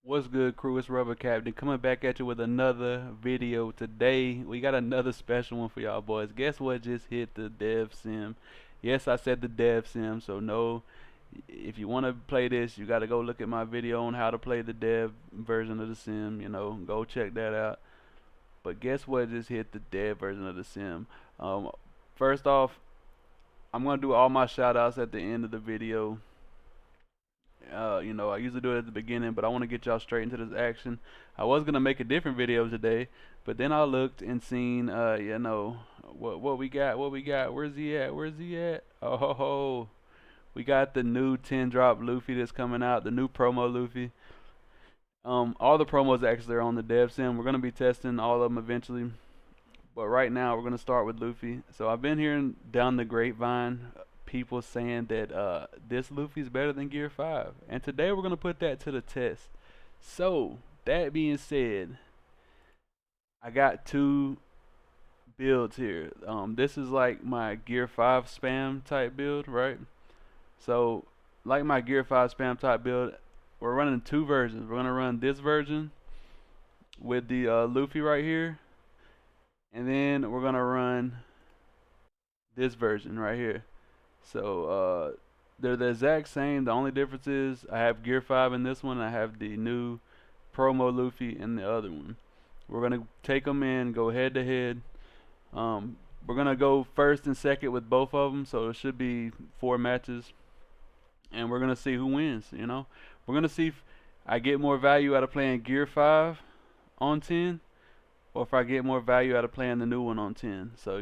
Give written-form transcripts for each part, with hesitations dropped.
What's good, crew? It's Rubber Captain coming back at you with another video. Today we got another special one for y'all boys. Guess what just hit the dev sim? Yes, I said the dev sim. So no, if you want to play this, you got to go look at my video on how to play the dev version of the sim. Go check that out. But guess what just hit the dev version of the sim? Um, First off, I'm gonna do all my shout outs at the end of the video. I usually do it at the beginning, but I want to get y'all straight into this action. I was gonna make a different video today, but then I looked and seen, what we got, what we got. Where's he at? Where's he at? Oh, ho, ho. We got the new 10 drop Luffy that's coming out, the new promo Luffy. All the promos actually are on the dev sim. We're gonna be testing all of them eventually, but right now we're gonna start with Luffy. So I've been hearing down the grapevine people saying that this Luffy's better than Gear 5, and today we're gonna put that to the test. So that being said, I got two builds here. This is like my Gear 5 spam type build, right? So like my Gear 5 spam type build, we're running two versions. We're gonna run this version with the Luffy right here, and then we're gonna run this version right here. So they're the exact same. The only difference is I have Gear 5 in this one. I have the new promo Luffy in the other one. We're gonna take them in, go head to head. We're gonna go first and second with both of them. So it should be 4 matches, and we're gonna see who wins. We're gonna see if I get more value out of playing Gear 5 on 10, or if I get more value out of playing the new one on 10. So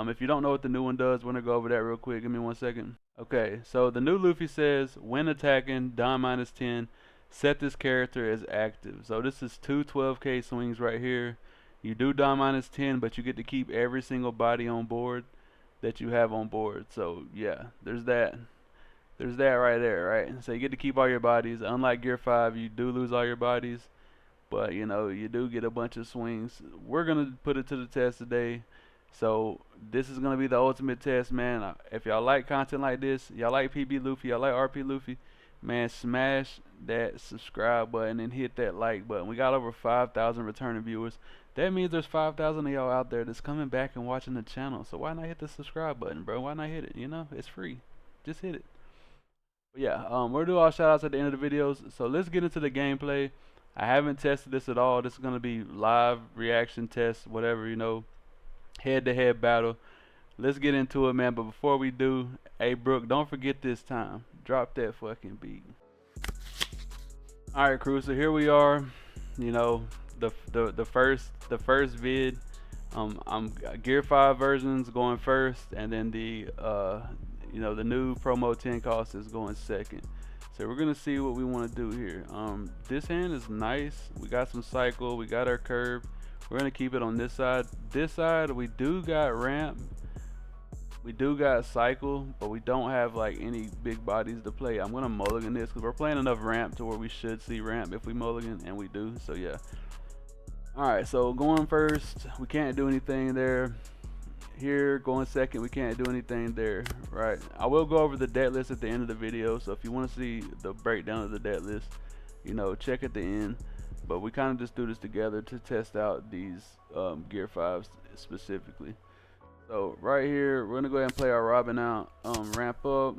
if you don't know what the new one does, we're gonna go over that real quick. Give me 1 second. Okay, so the new Luffy says, when attacking, Don -10, set this character as active. So this is two 12k swings right here. You do Don -10, but you get to keep every single body on board that you have on board. So yeah, there's that. There's that right there, right? So you get to keep all your bodies. Unlike Gear 5, you do lose all your bodies, but you do get a bunch of swings. We're gonna put it to the test today. So this is gonna be the ultimate test, man. If y'all like content like this, y'all like PB Luffy, y'all like RP Luffy, man, smash that subscribe button and hit that like button. We got over 5,000 returning viewers. That means there's 5,000 of y'all out there that's coming back and watching the channel. So why not hit the subscribe button, bro? Why not hit it? It's free. Just hit it. But yeah, we'll do our shout outs at the end of the videos. So let's get into the gameplay. I haven't tested this at all. This is gonna be live reaction test, whatever, head-to-head battle. Let's get into it, man. But before we do, hey Brooke, don't forget this time. Drop that fucking beat. All right, crew. So here we are. The first vid. I'm Gear 5 versions going first, and then the new promo 10 cost is going second. So we're gonna see what we want to do here. This hand is nice. We got some cycle. We got our curve. We're gonna keep it on this side. This side we do got ramp, we do got cycle, but we don't have like any big bodies to play. I'm gonna mulligan this because we're playing enough ramp to where we should see ramp if we mulligan, and we do. So yeah. Alright, so going first, we can't do anything there. Here, going second, we can't do anything there. Right, I will go over the debt list at the end of the video, so if you want to see the breakdown of the debt list, check at the end. But we kind of just do this together to test out these Gear 5s specifically. So right here, we're gonna go ahead and play our Robin out, ramp up.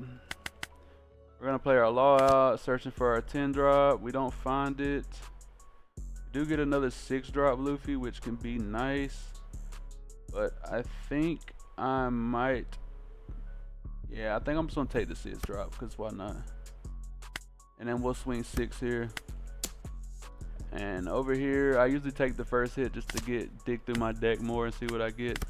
We're gonna play our Law out, searching for our 10 drop. We don't find it. We do get another 6 drop Luffy, which can be nice. But I think I might, yeah, I think I'm just gonna take the 6 drop, because why not? And then we'll swing 6 here. And over here, I usually take the first hit just to dig through my deck more and see what I get.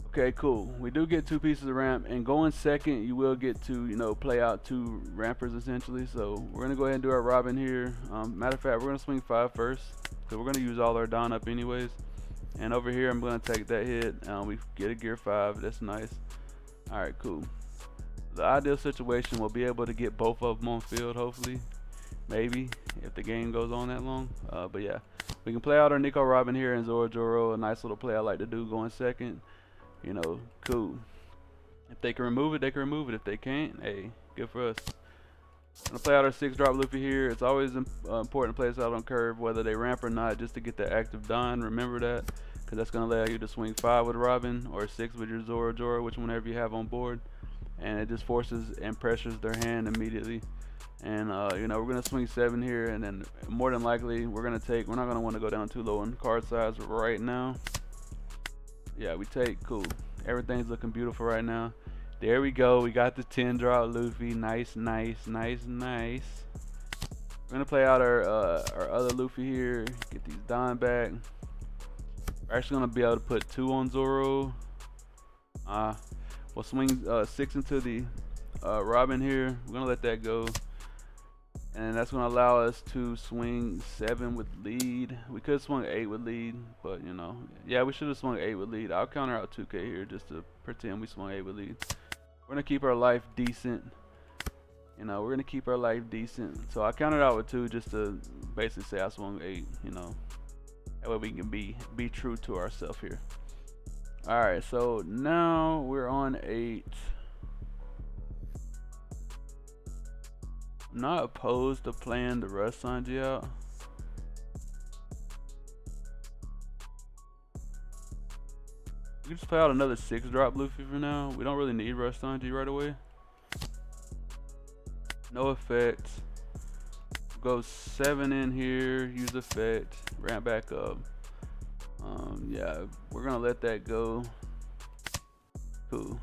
Okay, cool. We do get 2 pieces of ramp, and going second, you will get to, play out 2 rampers essentially. So we're gonna go ahead and do our Robin here. Matter of fact, we're gonna swing 5 first, because we're gonna use all our Don up anyways. And over here, I'm gonna take that hit. We get a Gear 5. That's nice. All right, cool. The ideal situation will be able to get both of them on field, hopefully. Maybe if the game goes on that long. But yeah, we can play out our Nico Robin here and Zoro Joro. A nice little play I like to do going second. Cool. If they can remove it, they can remove it. If they can't, hey, good for us. Gonna play out our 6-drop Luffy here. It's always important to play this out on curve, whether they ramp or not, just to get the active Don. Remember that, because that's gonna allow you to swing 5 with Robin or 6 with your Zoro, which whenever you have on board, and it just forces and pressures their hand immediately. And you know, we're gonna swing 7 here, and then more than likely we're not gonna want to go down too low in card size right now. Yeah, we take, cool. Everything's looking beautiful right now. There we go. We got the 10-drop Luffy. Nice, nice, nice, nice. We're gonna play out our other Luffy here. Get these Don back. We're actually gonna be able to put 2 on Zoro. We'll swing 6 into the Robin here. We're gonna let that go, and that's gonna allow us to swing 7 with lead. We could swing 8 with lead, but you know, yeah, we should have swung 8 with lead. I'll counter out 2K here just to pretend we swung 8 with lead. We're gonna keep our life decent. You know, we're gonna keep our life decent. So I counted out with 2 just to basically say I swung 8. You know, that way we can be true to ourselves here. All right, so now we're on 8. I'm not opposed to playing the Rush Sanji out. We can just play out another 6-drop Luffy for now. We don't really need Rush Sanji right away. No effect. Go 7 in here, use effect, ramp back up. Yeah, we're gonna let that go. Cool.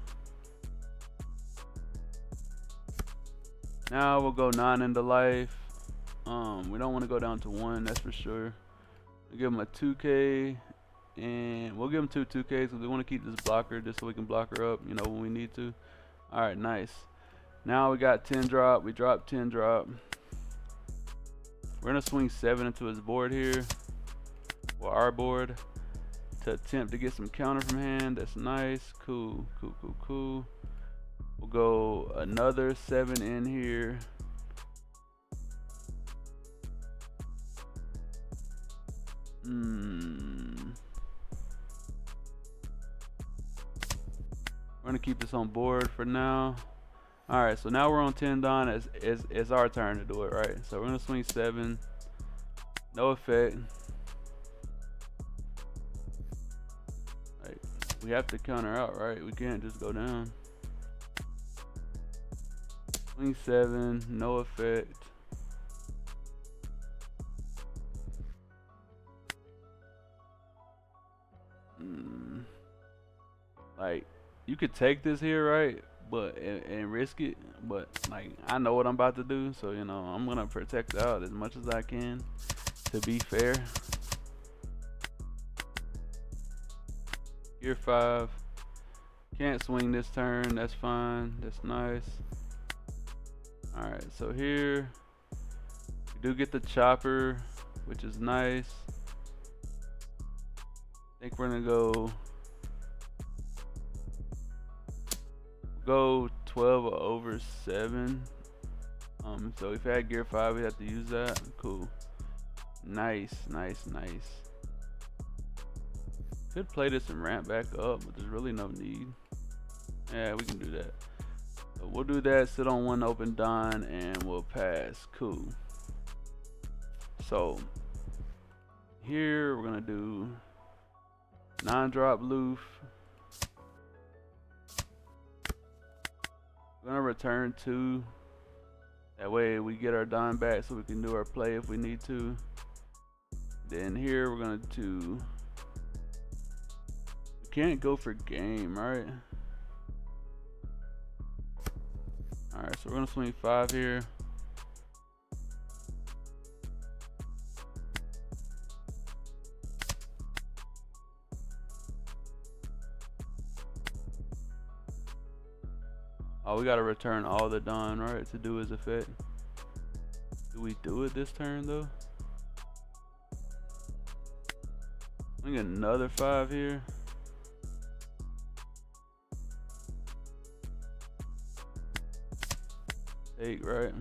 Now we'll go 9 into life. We don't want to go down to 1, that's for sure. We'll give him a 2K, and we'll give him 2 2Ks because we want to keep this blocker just so we can block her up, you know, when we need to. All right, nice. Now we got 10 drop. We dropped 10 drop. We're gonna swing 7 into his board here, or our board, to attempt to get some counter from hand. That's nice. Cool, cool, cool, cool. We'll go another 7 in here. We're gonna keep this on board for now. All right, so now we're on 10 Don. It's our turn to do it, right? So we're gonna swing 7. No effect. Right. We have to counter out, right? We can't just go down. Swing 7, no effect. Like, you could take this here, right? But and risk it. But like, I know what I'm about to do, so you know, I'm gonna protect out as much as I can to be fair. Gear 5. Can't swing this turn. That's fine. That's nice. Alright, so here we do get the chopper, which is nice. I think we're gonna go 12 over 7. So if I had Gear 5, we have to use that. Cool. Nice, nice, nice. Could play this and ramp back up, but there's really no need. Yeah, we can do that. So we'll do that, sit on 1 open Don, and we'll pass. Cool. So here we're gonna do 9-drop Luffy. We're gonna return 2. That way we get our Don back so we can do our play if we need to. Then here we're gonna do. We can't go for game, right? Alright, so we're gonna swing 5 here. Oh, we gotta return all the Don, right, to do his effect. Do we do it this turn though? We get another 5 here. Eight, right?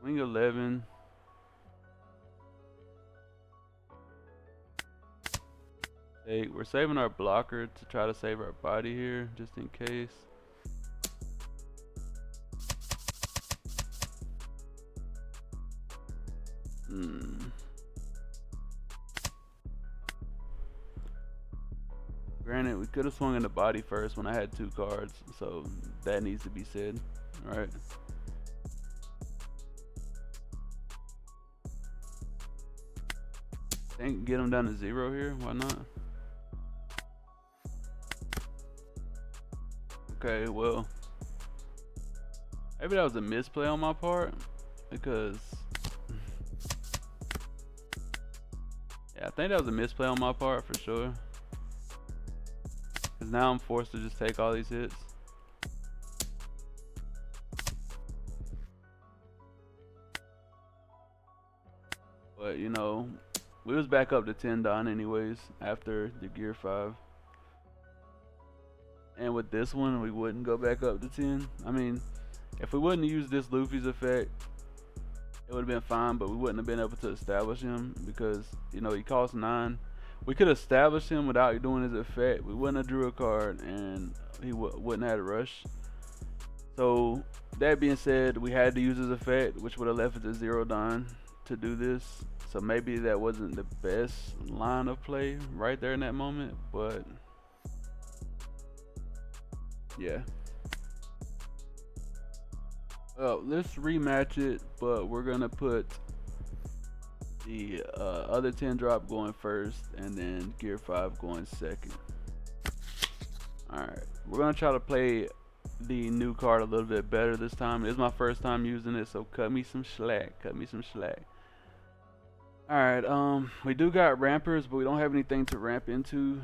Swing 11. Hey, we're saving our blocker to try to save our body here, just in case. Granted, we could have swung in the body first when I had 2 cards, so that needs to be said. Alright. Think get him down to 0 here, why not? Okay, well, maybe that was a misplay on my part, because yeah, I think that was a misplay on my part for sure. Because now I'm forced to just take all these hits. But you know, we was back up to 10 Don anyways after the Gear 5. And with this one, we wouldn't go back up to 10. I mean, if we wouldn't use this Luffy's effect, it would have been fine, but we wouldn't have been able to establish him because, you know, he costs 9. We could establish him without doing his effect. We wouldn't have drew a card, and he wouldn't have had a rush. So, that being said, we had to use his effect, which would have left it to 0 Don to do this. So maybe that wasn't the best line of play right there in that moment, but yeah. Let's rematch it, but we're gonna put the other 10 drop going first and then Gear 5 going second. Alright, we're gonna try to play the new card a little bit better this time. It's my first time using it, so cut me some slack. Alright, we do got rampers, but we don't have anything to ramp into.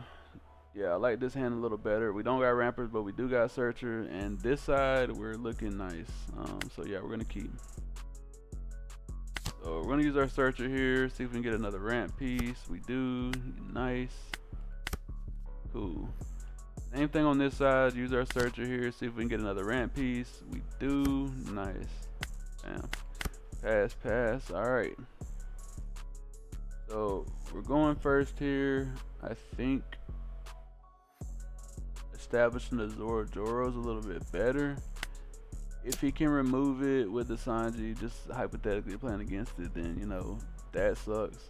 Yeah, I like this hand a little better. We don't got rampers, but we do got searcher, and this side we're looking nice. So yeah, we're gonna keep. So we're gonna use our searcher here, see if we can get another ramp piece. We do. Nice. Cool. Same thing on this side. Use our searcher here, see if we can get another ramp piece. We do. Nice. Damn. Pass. Alright. So we're going first here. I think establishing the Zoro is a little bit better. If he can remove it with the Sanji, just hypothetically playing against it, then you know that sucks.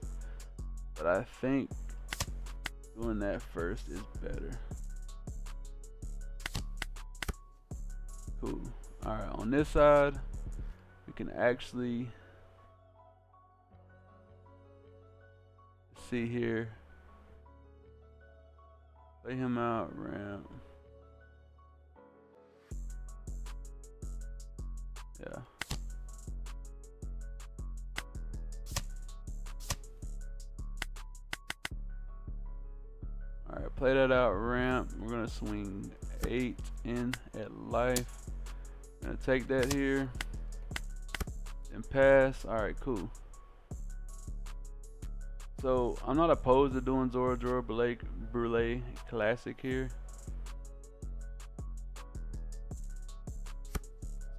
But I think doing that first is better. Cool. Alright, on this side, we can actually see here. Play him out, ramp. Yeah. Alright, play that out, ramp. We're gonna swing 8 in at life. Gonna take that here. And pass. Alright, cool. So I'm not opposed to doing Zoro Brule Classic here.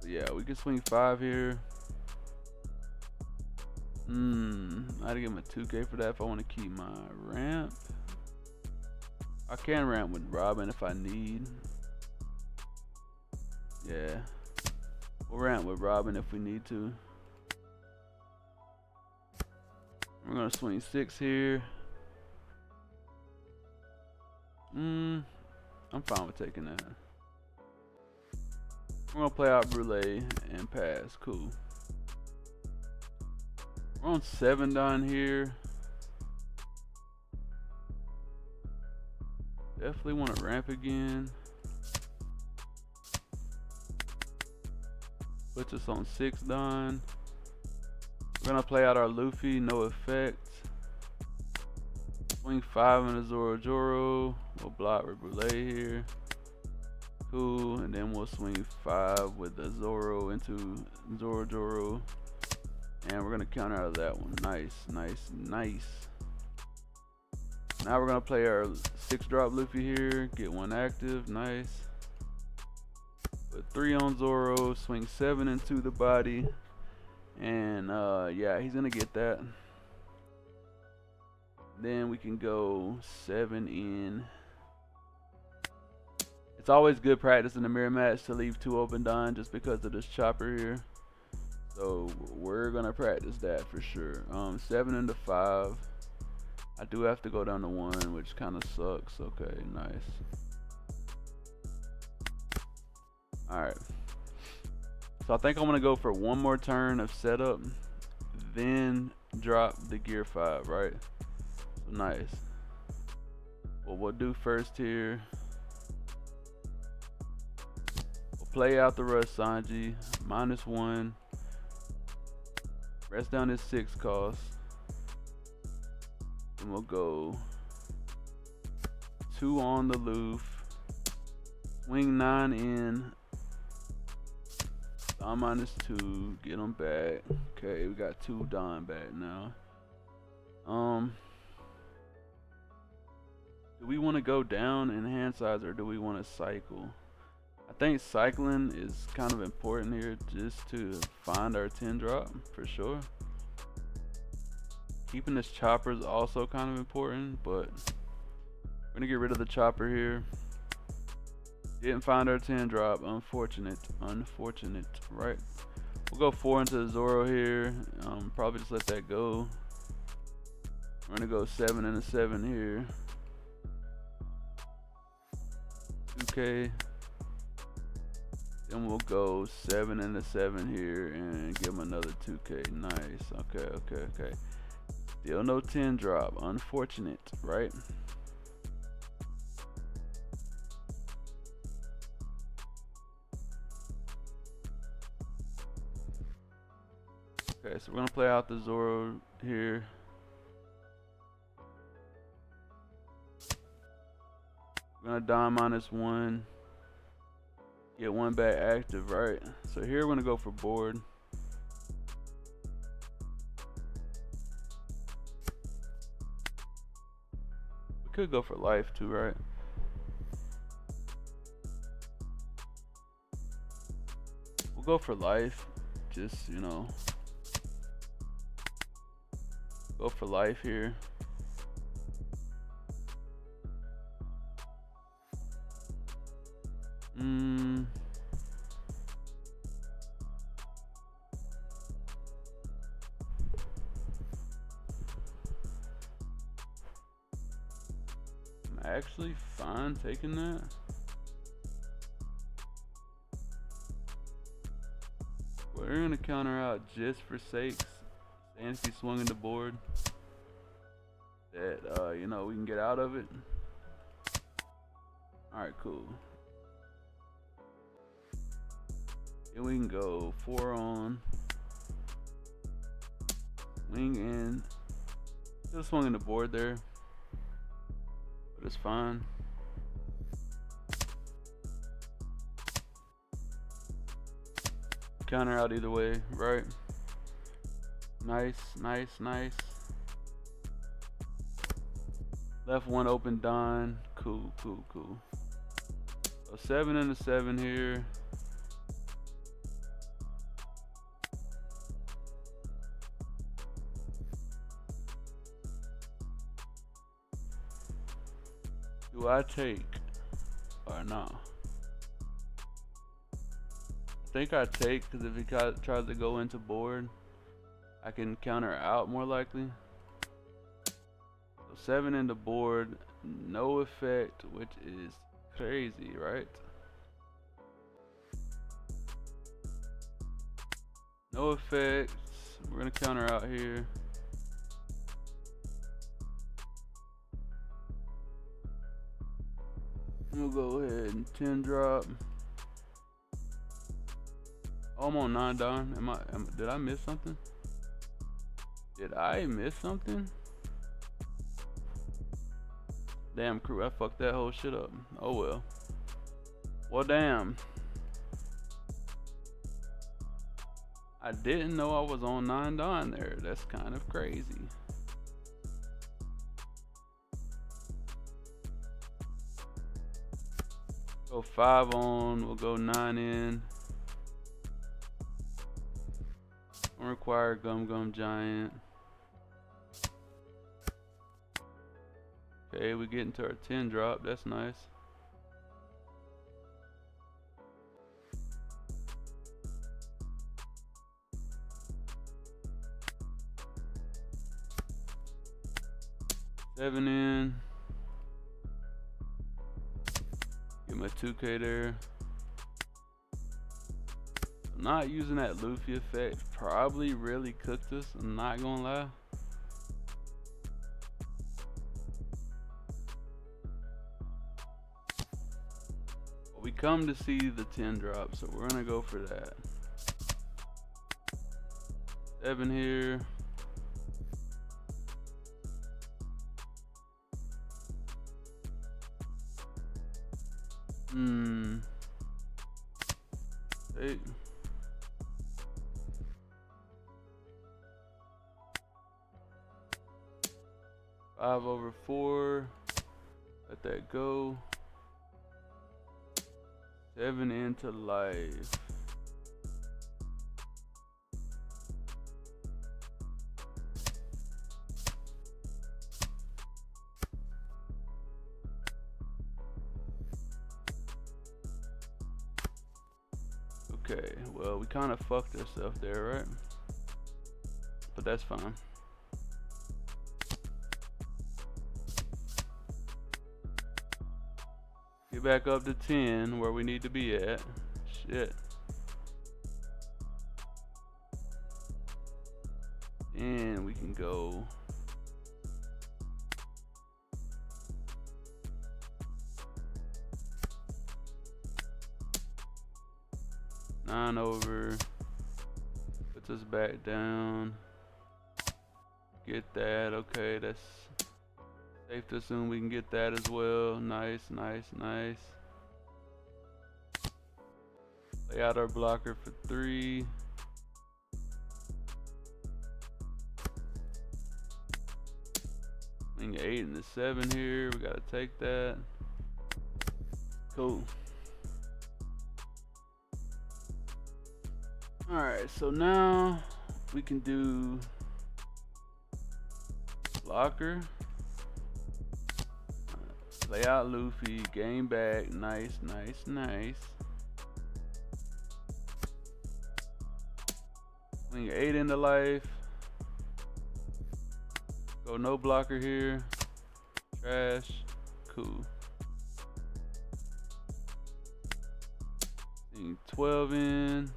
So yeah, we can swing 5 here. I had to give him a 2K for that if I want to keep my ramp. I can ramp with Robin if I need. Yeah, we'll ramp with Robin if we need to. We're gonna swing 6 here. I'm fine with taking that. We're gonna play out Brule and pass. Cool. We're on 7 down here. Definitely want to ramp again. Puts us on 6 down. We're gonna play out our Luffy, no effect. Swing 5 in the Zoro. We'll block with Brule here. Cool, and then we'll swing 5 with the Zoro into Zoro. And we're gonna counter out of that one. Nice. Now we're gonna play our 6 drop Luffy here. Get 1 active. Nice. Put 3 on Zoro. Swing 7 into the body. And yeah, he's gonna get that. Then we can go 7 in. It's always good practice in the mirror match to leave 2 open done just because of this chopper here. So we're gonna practice that for sure. 7 into 5. I do have to go down to 1, which kind of sucks. Okay, nice. Alright. So I think I'm gonna go for 1 more turn of setup, then drop the Gear 5, right? So nice. What we'll do first here, we'll play out the rush Sanji, -1. Rest down his 6 cost. And we'll go 2 on the Luffy. Swing 9 in. Don -2. Get him back. Okay, we got 2 Don back now. Do we want to go down in hand size or do we want to cycle? I think cycling is kind of important here just to find our 10 drop for sure. Keeping this chopper is also kind of important, but we're gonna get rid of the chopper here. Didn't find our 10 drop. Unfortunate, right? We'll go 4 into the Zoro here. Probably just let that go. We're gonna go 7 into 7 here. 2K. Then we'll go 7 into 7 here and give him another 2K. Nice. Okay. Still no 10 drop. Unfortunate, right? Okay, so we're gonna play out the Zoro here. We're gonna Don -1. Get 1 back active, right? So here we're gonna go for board. We could go for life too, right? We'll go for life. Just, you know, go for life here. I'm actually fine taking that. We're gonna counter out just for sakes. And if he swung in the board, that you know, we can get out of it. All right, cool. Then we can go 4 on, wing in. Still swung in the board there, but it's fine. Counter out either way, right? Nice. Left 1 open Don. Cool. So 7 into 7 here. Do I take or no? I think I take because if he tries to go into board, I can counter out more likely. So 7 into board, no effect, which is crazy, right? No effects. We're gonna counter out here. We'll go ahead and 10 drop. Oh, I'm on 9 down. Did I miss something? Damn, crew, I fucked that whole shit up. Oh well. Well, damn. I didn't know I was on 9 down there. That's kind of crazy. Go 5 on, we'll go 9 in. Don't require Gum Gum Giant. Okay, we getting to our 10 drop. That's nice. Seven in. Get my 2K there. Not using that Luffy effect probably really cooked us. I'm not gonna lie. We come to see the 10 drop, so we're gonna go for that. 7 here. Eight. Five over 4. Let that go. 7 into life. Okay, well, we kind of fucked ourselves there, right? But that's fine. Get back up to 10 where we need to be at. Shit. And we can go. Nine over. Puts us back down. Get that. Okay, that's safe to assume we can get that as well. Nice, nice, nice. Lay out our blocker for 3. Swing 8 and the 7 here. We gotta take that. Cool. Alright, so now we can do blocker. Lay out Luffy, game back, nice, nice, nice. Swing 8 into life. Go no blocker here. Trash. Cool. Swing 12 in.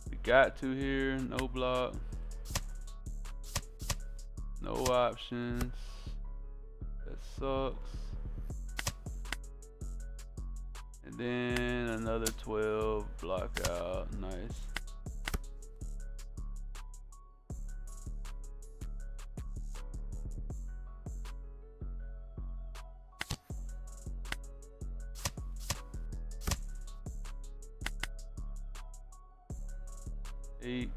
We got to here, no block, no options. That sucks. And then another 12 block out. Nice. Eight.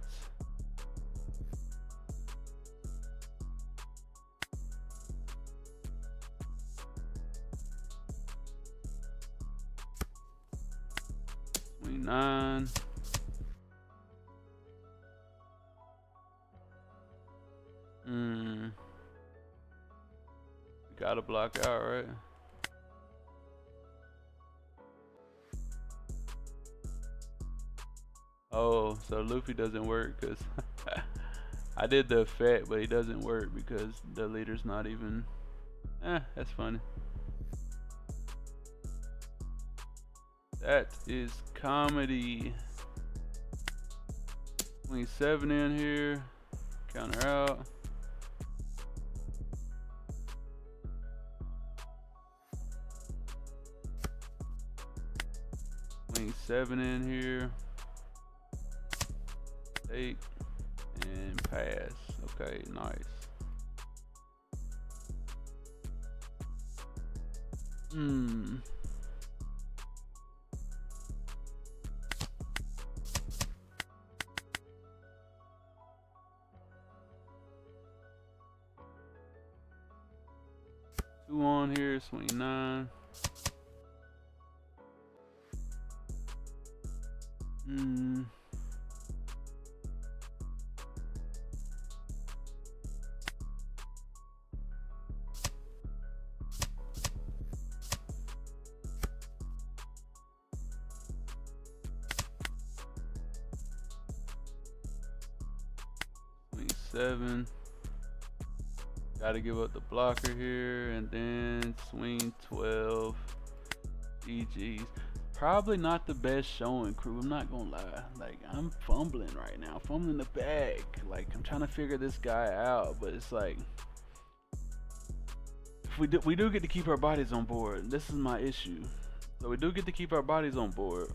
Swing 9. Gotta block out, right? Oh, so Luffy doesn't work because I did the effect, but he doesn't work because the leader's not even. That's funny. That is comedy. Swing 7 in here. Counter out. Swing 7 in here. Take and pass. Okay, nice. 2 on here, swing 9. Hmm. Swing 7. Gotta give up the blocker here, and then swing 12. GG's. Probably not the best showing, crew. I'm not gonna lie. Like, I'm fumbling right now, fumbling the bag. Like, I'm trying to figure this guy out, but it's like, if we do get to keep our bodies on board. This is my issue. So we do get to keep our bodies on board,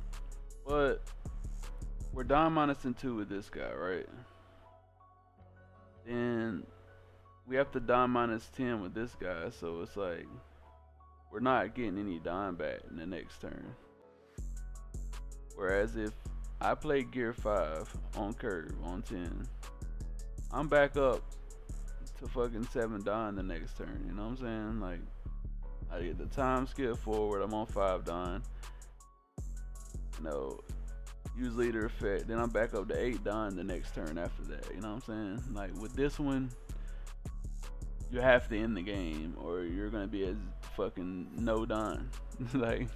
but we're down -2 with this guy, right? Then we have to down -10 with this guy, so it's like we're not getting any dime back in the next turn. Whereas if I play Gear 5 on curve on 10, I'm back up to fucking 7 dime the next turn. You know what I'm saying? Like, I get the time skip forward. I'm on 5 dime. You know, use leader effect. Then I'm back up to 8 dime the next turn after that. You know what I'm saying? Like with this one, you have to end the game or you're gonna be as fucking no dime. Like,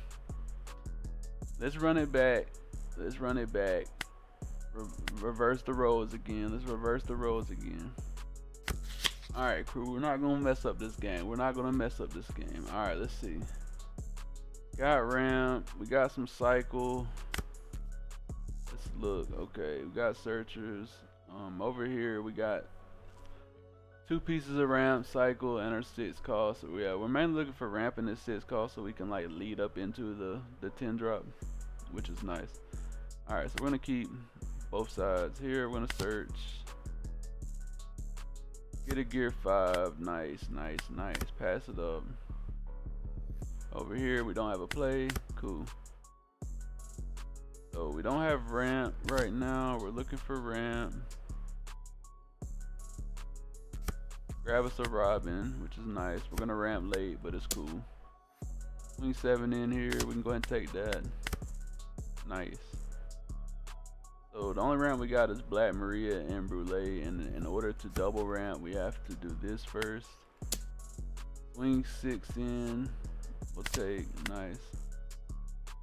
let's run it back. Let's run it back. Reverse the roles again. Let's reverse the roles again. Alright, crew. We're not gonna mess up this game. We're not gonna mess up this game. Alright, let's see. Got ramp. We got some cycle. Let's look. Okay, we got searchers. Over here we got 2 pieces of ramp, cycle, and our 6 cost. So yeah, we're mainly looking for ramp and this 6 cost so we can like lead up into the 10 drop, which is nice. Alright, so we're gonna keep both sides here. We're gonna search. Get a Gear 5. Nice, nice, nice. Pass it up. Over here we don't have a play. Cool. So we don't have ramp right now. We're looking for ramp. Grab us a Robin, which is nice. We're gonna ramp late, but it's cool. Swing 7 in here. We can go ahead and take that. Nice. So the only ramp we got is Black Maria and Brulee, and in order to double ramp, we have to do this first. Swing 6 in. We'll take. Nice.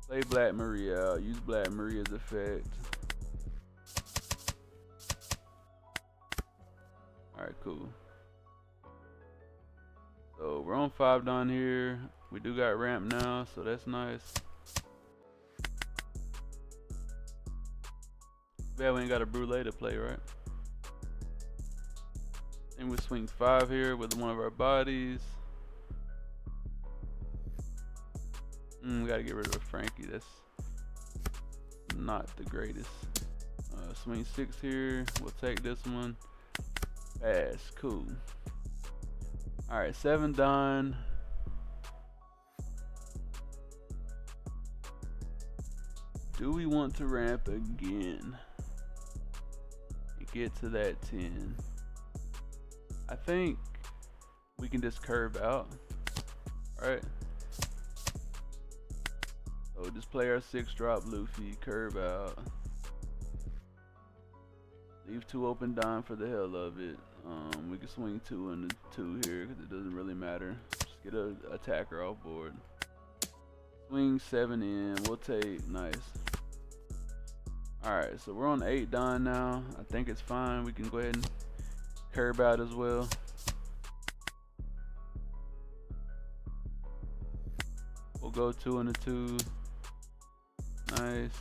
Play Black Maria out. Use Black Maria's effect. Alright, cool. So we're on 5 down here. We do got ramp now, so that's nice. Yeah, we ain't got a Brulee to play, right? And we swing 5 here with one of our bodies. We gotta get rid of Frankie. That's not the greatest. Swing 6 here. We'll take this one. Pass. Cool. Alright, 7 done. Do we want to ramp again and get to that 10? I think we can just curve out. Alright. So just play our 6 drop Luffy, curve out. Leave 2 open dime for the hell of it. We can swing 2 into 2 here because it doesn't really matter. Just get an attacker off board. Swing 7 in. We'll take. Nice. Alright, so we're on 8 dime now. I think it's fine. We can go ahead and curve out as well. We'll go 2 into 2. Nice.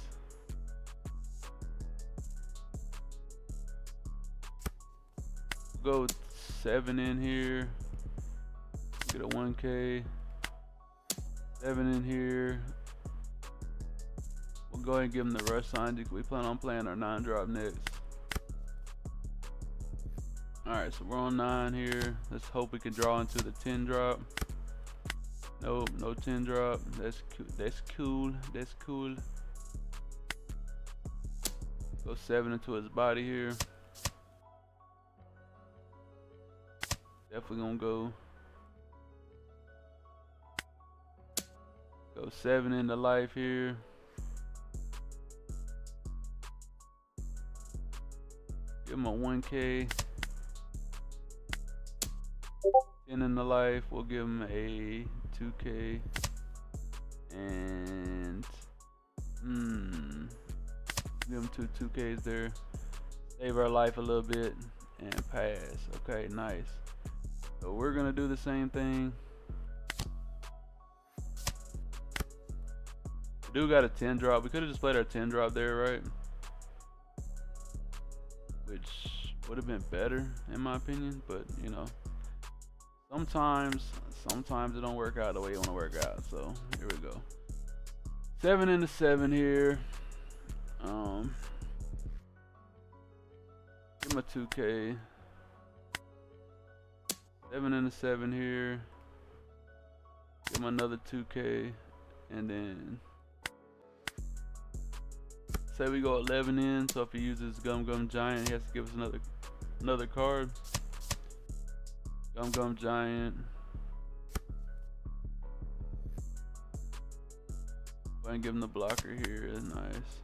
Go 7 in here. Get a 1K. 7 in here. We'll go ahead and give him the rush sign. We plan on playing our 9 drop next. Alright, so we're on 9 here. Let's hope we can draw into the 10 drop. Nope, no 10 drop. That's cool. That's cool. That's cool. Go 7 into his body here. Definitely gonna go. 7 into life here. Give him a 1K. 10 in the life. We'll give him a 2K. And give him 2Ks there. Save our life a little bit and pass. Okay, nice. So we're gonna do the same thing. We do got a 10 drop. We could have just played our 10 drop there, right? Which would have been better in my opinion, but you know, sometimes it don't work out the way you want to work out. So here we go. 7 into 7 here. Give him a 2K. 7 into 7 here. Give him another 2K, and then say we go 11 in. So if he uses Gum Giant, he has to give us another card. Gum Giant. Go ahead and give him the blocker here. Nice.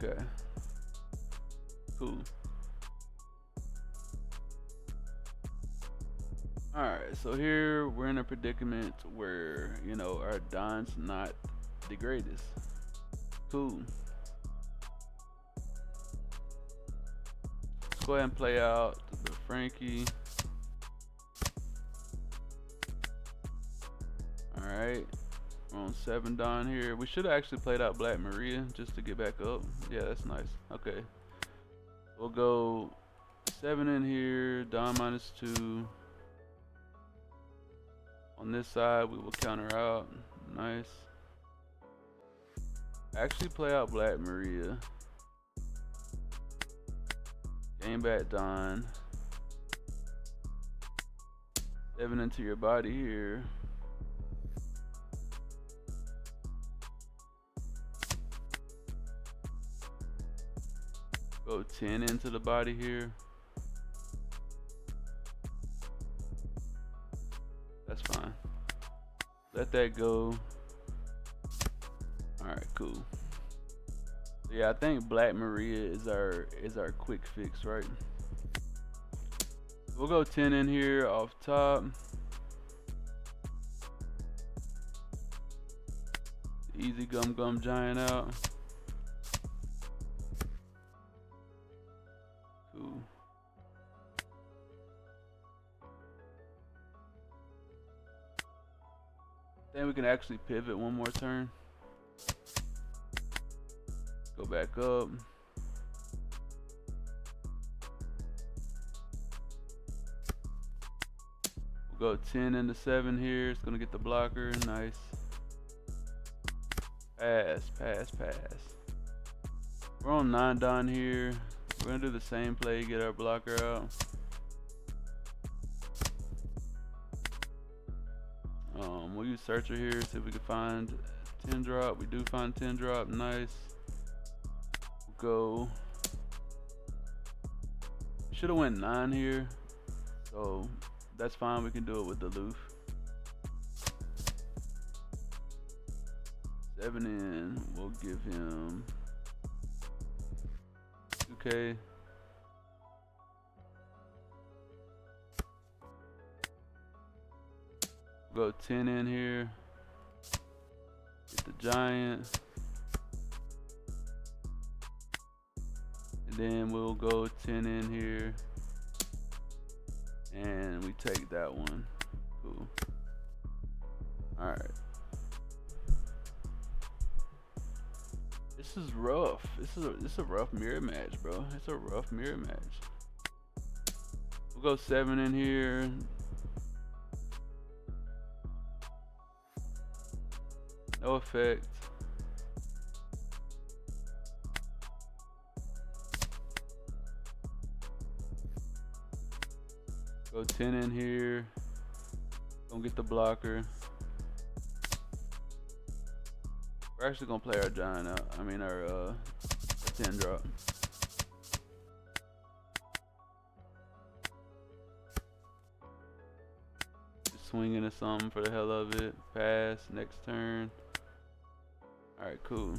Okay. Cool. Alright, so here we're in a predicament where, you know, our Don's not the greatest. Cool. Let's go ahead and play out the Frankie. Alright. We're on 7 Don here. We should have actually played out Black Maria just to get back up. Yeah, that's nice. Okay. We'll go 7 in here, Don -2. On this side, we will counter out. Nice. Actually play out Black Maria. Game back Don. 7 into your body here. Go 10 into the body here. That's fine. Let that go. Alright, cool. So yeah, I think Black Maria is our quick fix, right? We'll go 10 in here off top. Easy Gum Giant out. Cool. Then we can actually pivot one more turn. Go back up. We'll go 10 into 7 here. It's gonna get the blocker. Nice. Pass. We're on 9 Don here. We're gonna do the same play, get our blocker out. We'll use Searcher here, see if we can find 10 drop. We do find 10 drop, nice. We'll go. Should have went 9 here, so that's fine. We can do it with the Luffy. 7 in. We'll give him 2K. Go 10 in here. Get the Giant. And then we'll go 10 in here. And we take that one. Cool. Alright. This is rough. This is a rough mirror match, bro. It's a rough mirror match. We'll go 7 in here. No effect. Go 10 in here. Don't get the blocker. We're actually gonna play our giant out. I mean our 10 drop. swing into something for the hell of it. Pass, next turn. Alright, cool.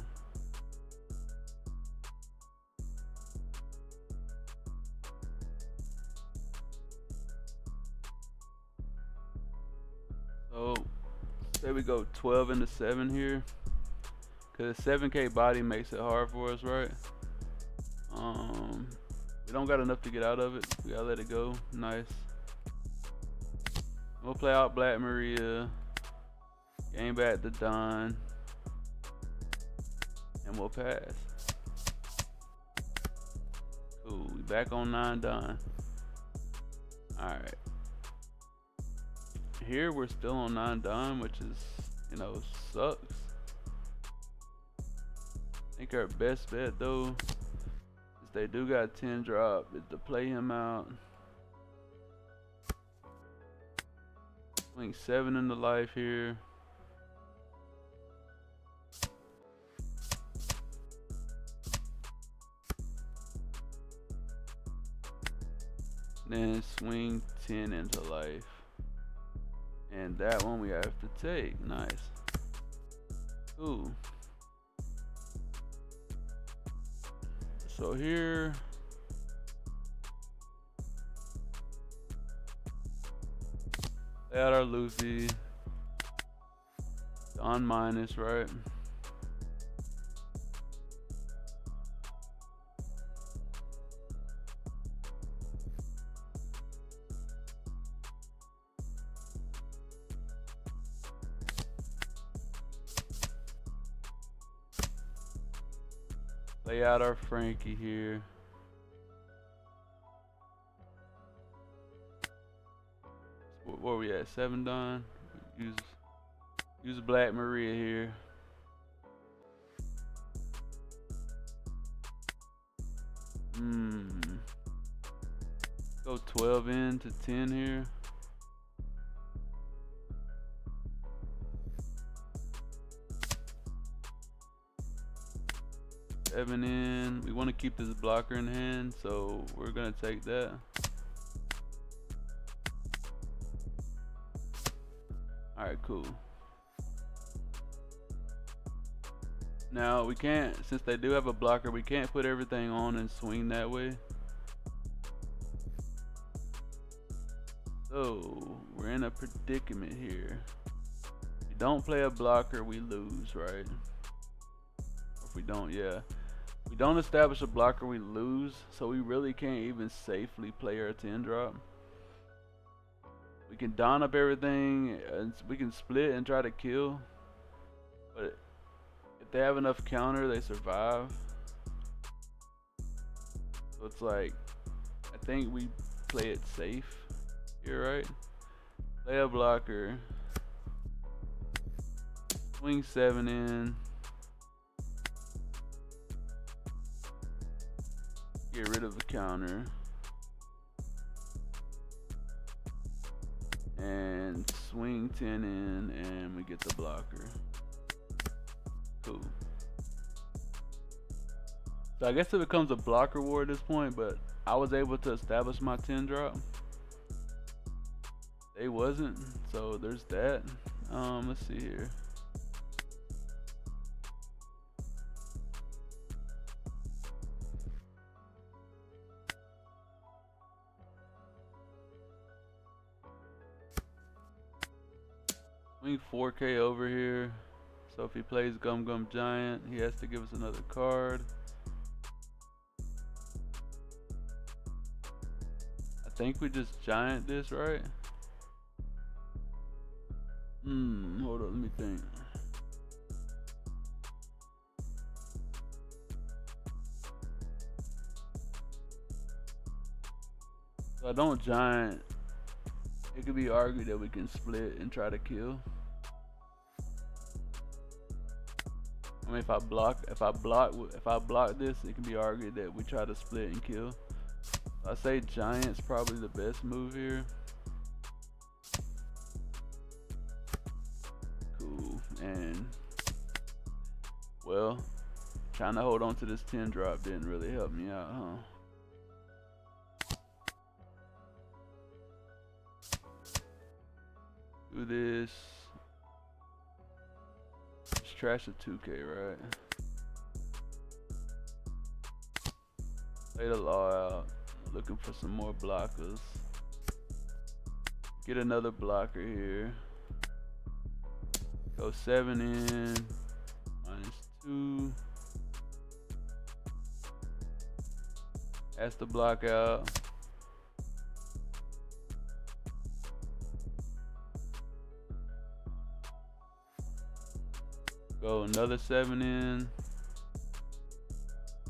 So, say we go 12 into 7 here. Cause 7K body makes it hard for us, right? We don't got enough to get out of it. We gotta let it go. Nice. We'll play out Black Maria. Game back to Don. And we'll pass. Cool. We back on 9 Don. Alright. Here we're still on 9 Don, which is, you know, sucks. I think our best bet though is they do got 10 drop is to play him out. Swing 7 into life here. Then swing 10 into life. And that one we have to take. Nice. Ooh. So here, play out our Luffy. On minus, right? Lay out our Frankie here. Where we at? 7 Don. Use Black Maria here. Go 12 into 10 here. Seven in. We want to keep this blocker in hand, so we're gonna take that. Alright, cool. Now we can't, since they do have a blocker, we can't put everything on and swing that way. So we're in a predicament here. If we don't play a blocker, we lose, right? Or if we don't, yeah. If we don't establish a blocker, we lose. So we really can't even safely play our 10 drop. We can don up everything, and we can split and try to kill. But if they have enough counter, they survive. So it's like, I think we play it safe here, right? Play a blocker. Swing 7 in. Get rid of the counter. And swing 10 in, and we get the blocker. Cool. So I guess it becomes a blocker war at this point, but I was able to establish my 10 drop. They wasn't, so there's that. Let's see here. Swing 4K over here. So if he plays Gum Gum Giant, he has to give us another card. I think we just giant this, right? Hold on, let me think. So I don't giant. It could be argued that we can split and try to kill. I mean, if I block this, it can be argued that we try to split and kill. I say giant's probably the best move here. Cool. And well, trying to hold on to this 10 drop didn't really help me out, huh? Do this. Let's trash the 2K, right? Play the law out. Looking for some more blockers. Get another blocker here. Go 7 in. -2. That's the block out. Go another 7 in.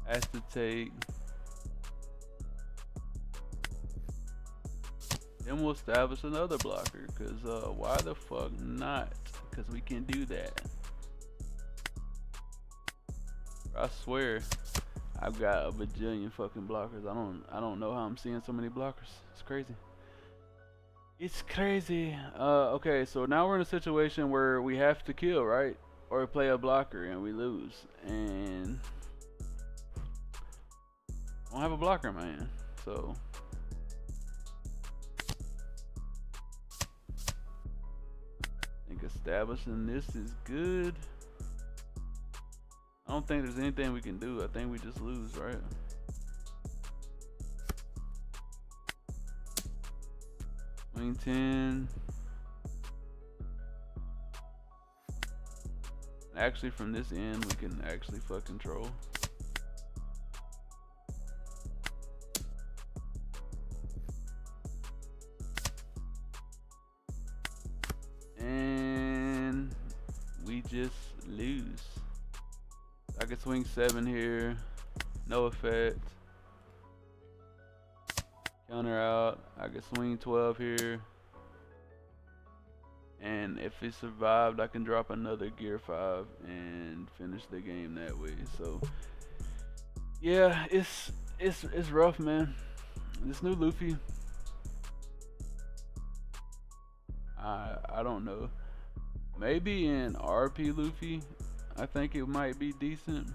Has to take. Then we'll establish another blocker, cause why the fuck not? Cause we can do that. I swear, I've got a bajillion fucking blockers. I don't know how I'm seeing so many blockers. It's crazy. It's crazy. Okay, so now we're in a situation where we have to kill, right? Or play a blocker and we lose. And I don't have a blocker, man. So I think establishing this is good. I don't think there's anything we can do. I think we just lose, right? Swing 10. Actually, from this end, we can actually fuck control. And we just lose. I can swing 7 here, no effect. Counter out. I can swing 12 here. And if it survived, I can drop another Gear 5 and finish the game that way. So yeah, it's rough, man. This new Luffy, I don't know. Maybe in RP Luffy, I think it might be decent.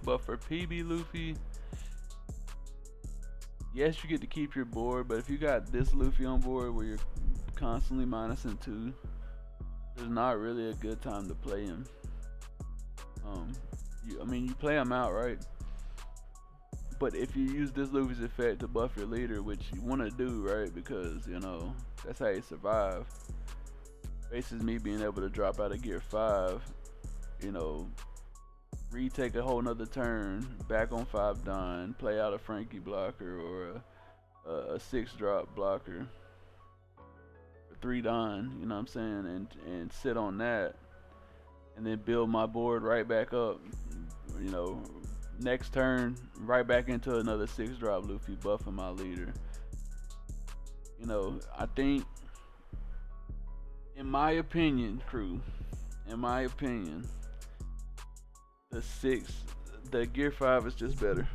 But for PB Luffy, yes, you get to keep your board, but if you got this Luffy on board where you're constantly minusing 2, there's not really a good time to play him. I mean, you play him out, right? But if you use this Luffy's effect to buff your leader, which you want to do, right? Because, you know, that's how you survive. Basis me being able to drop out of Gear 5, you know, retake a whole nother turn, back on 5 Don, play out a Frankie blocker or a 6 drop blocker, 3 Don, you know what I'm saying, and sit on that, and then build my board right back up, you know, next turn, right back into another 6 drop Luffy, buffing my leader. You know, I think, in my opinion, crew, in my opinion, the Gear 5 is just better.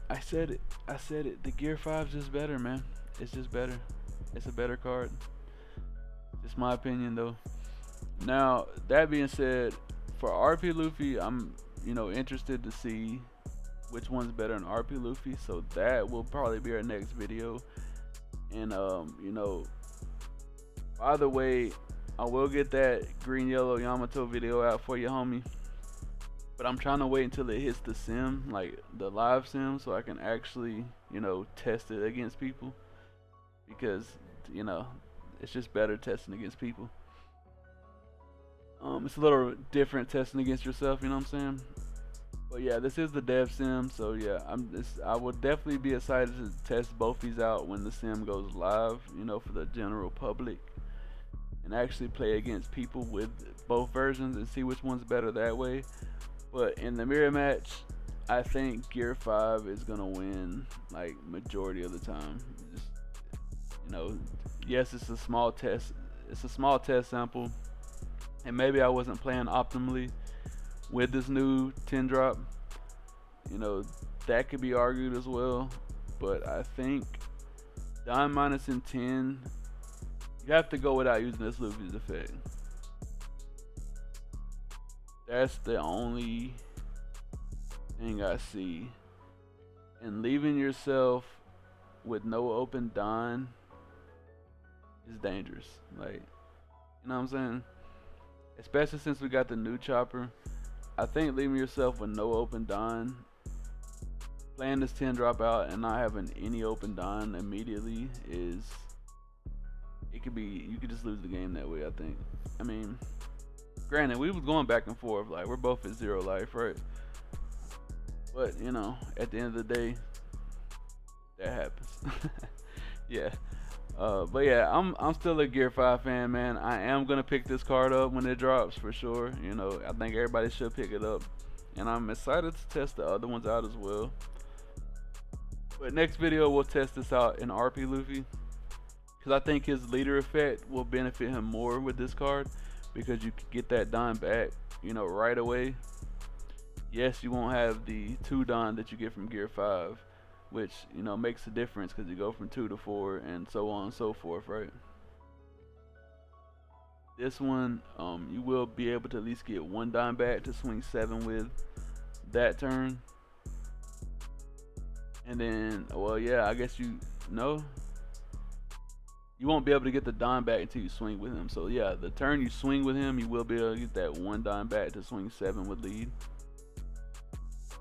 I said it, the Gear 5 is just better, man. It's just better. It's a better card. Just my opinion, though. Now, that being said, for RP Luffy, I'm, you know, interested to see which one's better in RP Luffy, so that will probably be our next video. And you know, by the way, I will get that green yellow Yamato video out for you, homie, but I'm trying to wait until it hits the sim, like the live sim, so I can actually, you know, test it against people, because, you know, it's just better testing against people. It's a little different testing against yourself, you know what I'm saying? But yeah, this is the dev sim, so yeah, I will definitely be excited to test both these out when the sim goes live, you know, for the general public, and actually play against people with both versions and see which one's better that way. But in the mirror match, I think Gear 5 is gonna win, like, majority of the time. Just, you know, yes, it's a small test sample, and maybe I wasn't playing optimally with this new 10 drop, you know, that could be argued as well. But I think Don minus in 10, you have to go without using this Luffy's effect. That's the only thing I see. And leaving yourself with no open Don is dangerous. Like, you know what I'm saying? Especially since we got the new chopper. I think leaving yourself with no open Don, playing this 10 drop out and not having any open Don immediately is, it could be, you could just lose the game that way, I think. I mean, granted, we was going back and forth, like we're both at 0 life, right? But you know, at the end of the day, that happens. Yeah. But yeah, I'm still a Gear 5 fan, man. I am gonna pick this card up when it drops for sure. You know, I think everybody should pick it up, and I'm excited to test the other ones out as well. But next video we'll test this out in RP Luffy, because I think his leader effect will benefit him more with this card, because you can get that Don back, you know, right away. Yes, you won't have the 2 Don that you get from Gear 5, which, you know, makes a difference because you go from 2 to 4 and so on and so forth, right? This one, you will be able to at least get 1 Don back to swing 7 with that turn. And then, well, yeah, I guess you won't be able to get the Don back until you swing with him. So yeah, the turn you swing with him, you will be able to get that 1 Don back to swing 7 with lead.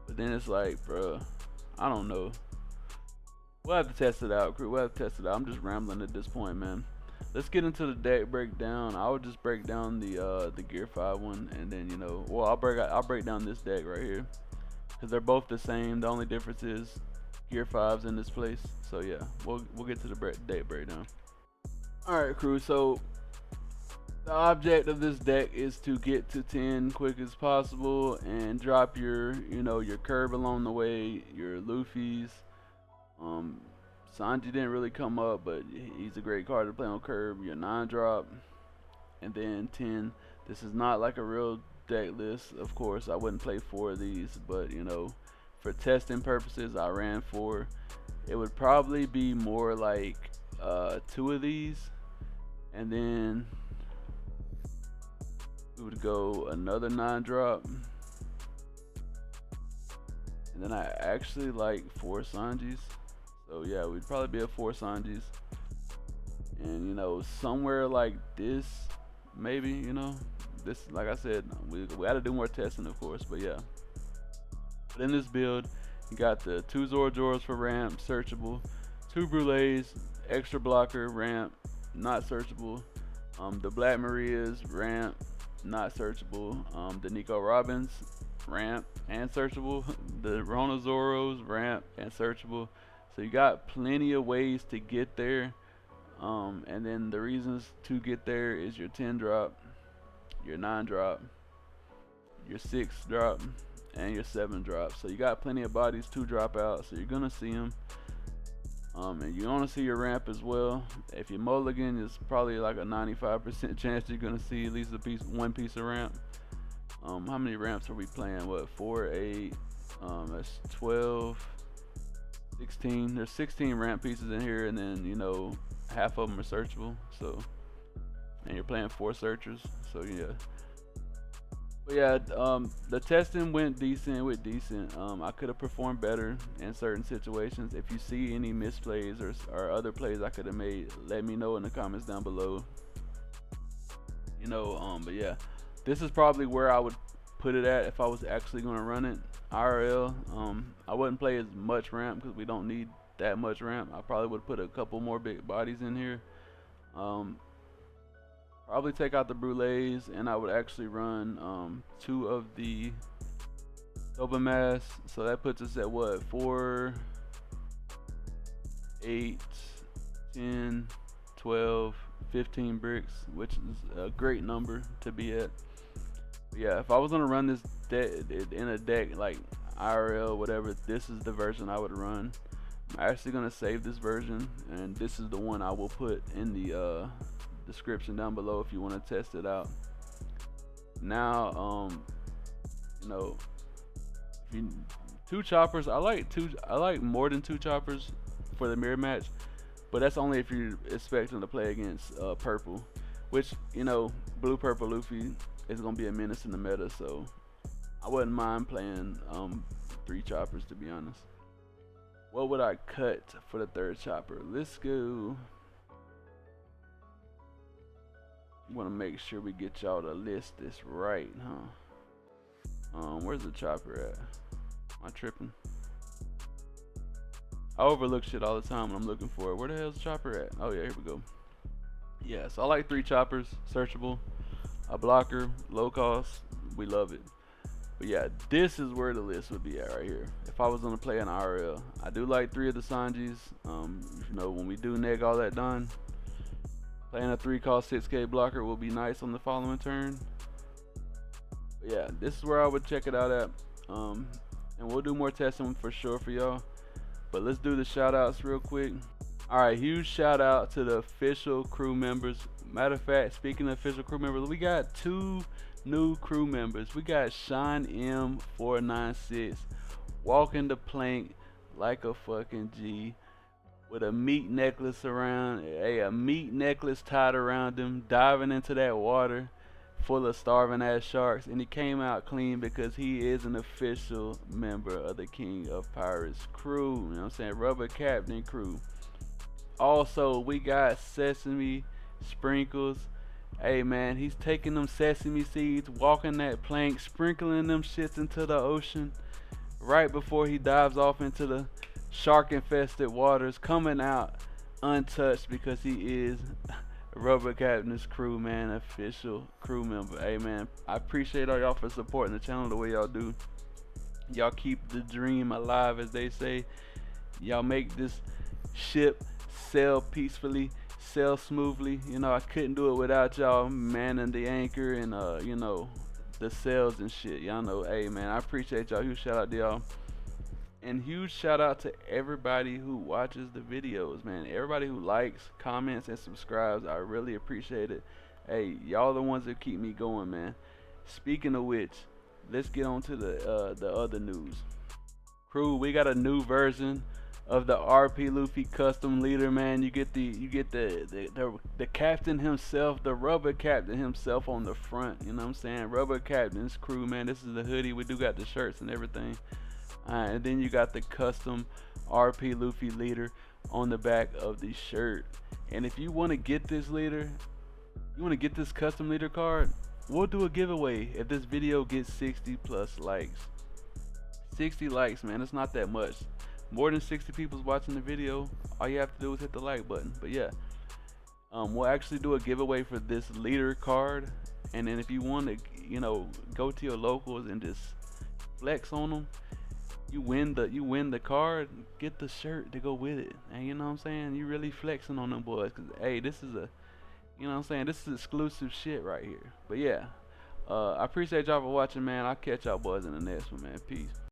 But then it's like, bruh, I don't know. We'll have to test it out, crew. We'll have to test it out. I'm just rambling at this point, man. Let's get into the deck breakdown. I would just break down the Gear 5 one, and then, you know, well, I'll break down this deck right here, because they're both the same. The only difference is Gear 5's in this place. So yeah, we'll get to the deck breakdown. All right, crew. So the object of this deck is to get to 10 quick as possible and drop your, you know, your curb along the way, your Luffy's. Sanji didn't really come up, but he's a great card to play on curb. Your 9 drop, and then 10. This is not like a real deck list, of course. I wouldn't play 4 of these, but you know, for testing purposes, I ran 4. It would probably be more like 2 of these, and then we would go another 9 drop, and then I actually like 4 Sanjis. So yeah, we'd probably be at 4 Sanjis, and you know, somewhere like this, maybe, you know, this, like I said, we gotta do more testing, of course, but yeah. But in this build, you got the 2 Zoro for ramp, searchable, 2 Brulees, extra blocker, ramp, not searchable, the Black Marias, ramp, not searchable, the Nico Robins, ramp and searchable, the Rona Zoros, ramp and searchable. So you got plenty of ways to get there, and then the reasons to get there is your 10 drop, your 9 drop, your 6 drop, and your 7 drop. So you got plenty of bodies to drop out, so you're gonna see them, and you want to see your ramp as well. If you mulligan, it's probably like a 95% chance you're gonna see at least one piece of ramp. How many ramps are we playing? What, 4, 8, that's 12, 16. There's 16 ramp pieces in here, and then, you know, half of them are searchable. So, and you're playing 4 searchers. So yeah. But yeah, the testing went decent. I could have performed better in certain situations. If you see any misplays or other plays I could have made, let me know in the comments down below. You know, but yeah, this is probably where I would put it at if I was actually going to run it IRL. I wouldn't play as much ramp because we don't need that much ramp. I probably would put a couple more big bodies in here. Probably take out the Brulees, and I would actually run 2 of the Mass. So that puts us at what, 4, 8, 10, 12, 15 bricks, which is a great number to be at. But yeah, if I was gonna run this deck in a deck like IRL, whatever, this is the version I would run. I'm actually gonna save this version, and this is the one I will put in the description down below if you want to test it out. Now, you know, 2 choppers. I like more than 2 choppers for the mirror match, but that's only if you're expecting to play against purple, which, you know, blue purple Luffy is gonna be a menace in the meta. So I wouldn't mind playing 3 choppers, to be honest. What would I cut for the 3rd chopper? Let's go. Want to make sure we get y'all to list this right, huh? Where's the chopper at? Am I tripping? I overlook shit all the time when I'm looking for it. Where the hell's the chopper at? Oh yeah, here we go. Yeah, so I like 3 choppers, searchable, a blocker, low cost. We love it. But yeah, this is where the list would be at right here. If I was gonna play an IRL, I do like 3 of the Sanjis. You know, when we do neg all that done, playing a 3 cost 6k blocker will be nice on the following turn. But yeah, this is where I would check it out at. And we'll do more testing for sure for y'all. But let's do the shout outs real quick. Alright, huge shout out to the official crew members. Matter of fact, speaking of official crew members, we got 2 new crew members. We got Sean M496 walking the plank like a fucking G with a meat necklace around, a meat necklace tied around him, diving into that water full of starving ass sharks, and he came out clean because he is an official member of the King of Pirates crew. You know what I'm saying? Rubber Captain crew. Also, we got Sesame Sprinkles. Hey man, he's taking them sesame seeds, walking that plank, sprinkling them shits into the ocean right before he dives off into the shark infested waters, coming out untouched because he is Rubber Captain's crew, man, official crew member. Hey man, I appreciate all y'all for supporting the channel the way y'all do. Y'all keep the dream alive, as they say. Y'all make this ship sail peacefully, sail smoothly. You know, I couldn't do it without y'all manning the anchor and you know, the sails and shit. Y'all know, hey man, I appreciate y'all. Huge shout out to y'all. And huge shout out to everybody who watches the videos, man. Everybody who likes, comments, and subscribes. I really appreciate it. Hey, y'all the ones that keep me going, man. Speaking of which, let's get on to the other news. Crew, we got a new version of the RP Luffy custom leader, man. You get the captain himself, the Rubber Captain himself on the front. You know what I'm saying? Rubber Captain's crew, man. This is the hoodie. We do got the shirts and everything. And then you got the custom RP Luffy leader on the back of the shirt. And if you want to get this leader, you want to get this custom leader card, we'll do a giveaway if this video gets 60 plus likes. 60 likes, man. It's not that much. More than 60 people's watching the video. All you have to do is hit the like button. But yeah, we'll actually do a giveaway for this leader card. And then if you want to, you know, go to your locals and just flex on them, you win the card, get the shirt to go with it. And you know what I'm saying? You really flexing on them boys, cause hey, this is a, you know what I'm saying, this is exclusive shit right here. But yeah, I appreciate y'all for watching, man. I'll catch y'all boys in the next one, man. Peace.